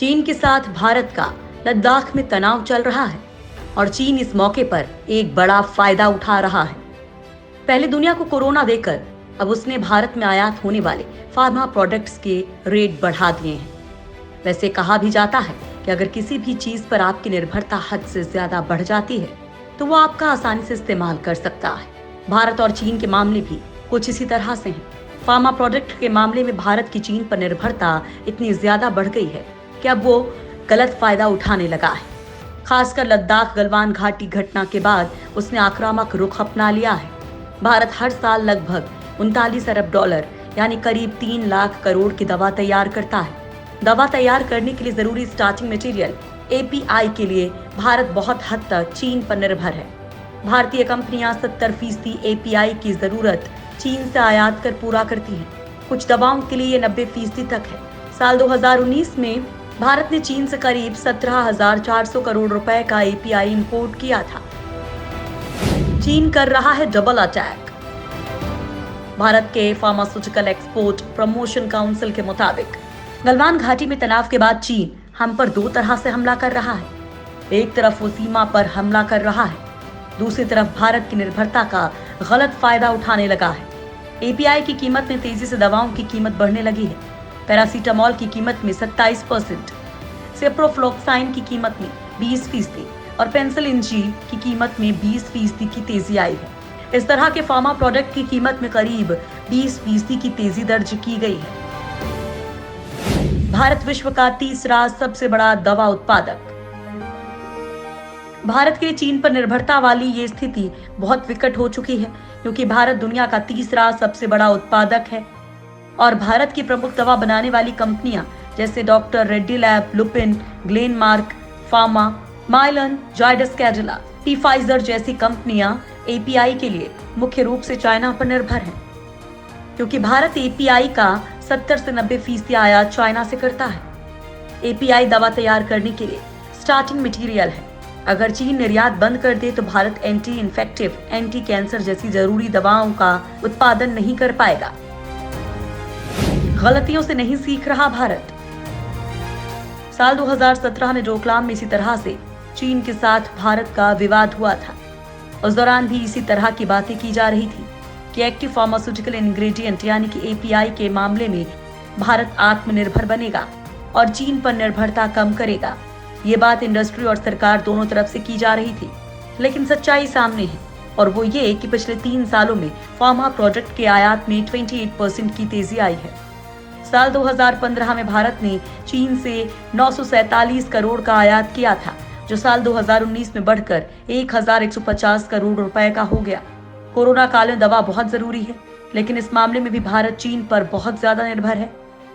चीन के साथ भारत का लद्दाख में तनाव चल रहा है और चीन इस मौके पर एक बड़ा फायदा उठा रहा है। पहले दुनिया को कोरोना देकर अब उसने भारत में आयात होने वाले फार्मा प्रोडक्ट्स के रेट बढ़ा दिए हैं। वैसे कहा भी जाता है कि अगर किसी भी चीज पर आपकी निर्भरता हद से ज्यादा बढ़ जाती है तो वो आपका आसानी से इस्तेमाल कर सकता है। भारत और चीन के मामले भी कुछ इसी तरह से हैं। फार्मा प्रोडक्ट के मामले में भारत की चीन पर निर्भरता इतनी ज्यादा बढ़ गई है कि अब वो गलत फायदा उठाने लगा है। खासकर लद्दाख गलवान घाटी घटना के बाद उसने आक्रामक रुख अपना लिया है। भारत हर साल लगभग 39 अरब डॉलर यानी करीब 3 लाख करोड़ की दवा तैयार करता है। दवा तैयार करने के लिए जरूरी स्टार्टिंग मटेरियल एपीआई के लिए भारत बहुत हद तक चीन पर निर्भर है। भारतीय कंपनियां 70% एपीआई की जरूरत चीन से आयात कर पूरा करती हैं। कुछ दवाओं के लिए ये 90% तक है। साल 2019 में भारत ने चीन से करीब 17,400 करोड़ रुपए का एपीआई इंपोर्ट किया था। चीन कर रहा है डबल अटैक। भारत के फार्मास्यूटिकल एक्सपोर्ट प्रमोशन काउंसिल के मुताबिक गलवान घाटी में तनाव के बाद चीन हम पर दो तरह से हमला कर रहा है। एक तरफ वो सीमा पर हमला कर रहा है, दूसरी तरफ भारत की निर्भरता का गलत फायदा उठाने लगा है। एपीआई की कीमत में तेजी से दवाओं की कीमत बढ़ने लगी है। पैरासीटामोल की कीमत में 27%, सेप्रोफ्लोक्साइन की कीमत में 20% और पेंसिलिन जी की कीमत में 20% की तेजी आई है। इस तरह के फार्मा प्रोडक्ट की कीमत में करीब 20% की तेजी दर्ज की गई है। भारत विश्व का तीसरा सबसे बड़ा दवा उत्पादक। भारत के चीन पर निर्भरता वाली ये स्थिति बहुत विकट हो चुकी है, क्योंकि भारत दुनिया का तीसरा सबसे बड़ा उत्पादक है और भारत की प्रमुख दवा बनाने वाली कंपनियां जैसे doctor Reddy lab, Lupin, Glenmark pharma, Mylan, Zydus Cadila, Pfizer जैसी कंपनियां एपीआई के लिए मुख्य रूप से चाइना पर निर्भर हैं, क्योंकि भारत एपीआई का 70 से 90% आयात चाइना से करता है। एपीआई दवा तैयार करने के लिए स्टार्टिंग मटेरियल है। अगर चीन निर्यात बंद कर दे तो Bharat anti infective, anti cancer जैसी जरूरी दवाओं का उत्पादन नहीं कर पाएगा। गलतियों से नहीं सीख रहा भारत। साल 2017 में डोकलाम में इसी तरह से चीन के साथ भारत का विवाद हुआ था। उस दौरान भी इसी तरह की बातें की जा रही थी कि एक्टिव फार्मास्यूटिकल इंग्रेडिएंट यानी कि एपीआई के मामले में भारत आत्मनिर्भर बनेगा और चीन पर निर्भरता कम करेगा। ये बात इंडस्ट्री और सरकार दोनों तरफ से की जा रही थी, लेकिन सच्चाई सामने है और वो ये कि पिछले 3 सालों में फार्मा प्रोडक्ट के आयात में 28% की तेजी आई है। साल 2015 में भारत ने चीन से 947 करोड़ का आयात किया था, जो साल 2019 में बढ़कर 1,150 करोड़ रुपए का हो गया। कोरोना काल में दवा बहुत जरूरी है, लेकिन इस मामले में भी भारत चीन पर बहुत ज्यादा निर्भर है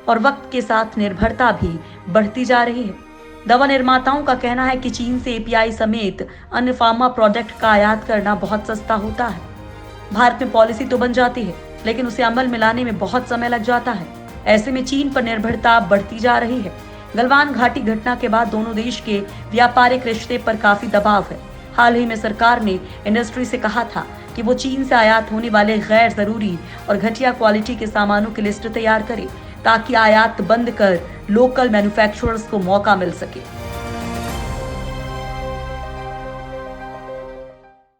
और वक्त के साथ निर्भरता भी बढ़ती जा रही है। दवा निर्माताओं का कहना है कि चीन से एपीआई समेत अन्य फार्मा प्रोडक्ट का आयात करना बहुत सस्ता होता है। भारत में पॉलिसी तो बन जाती है, लेकिन उसे अमल में लाने में बहुत समय लग जाता है। ऐसे में चीन पर निर्भरता बढ़ती जा रही है। गलवान घाटी घटना के बाद दोनों देश के व्यापारिक रिश्ते पर काफी दबाव है। हाल ही में सरकार ने इंडस्ट्री से कहा था कि वो चीन से आयात होने वाले गैर जरूरी और घटिया क्वालिटी के सामानों की लिस्ट तैयार करे, ताकि आयात बंद कर लोकल मैन्युफैक्चरर्स को मौका मिल सके।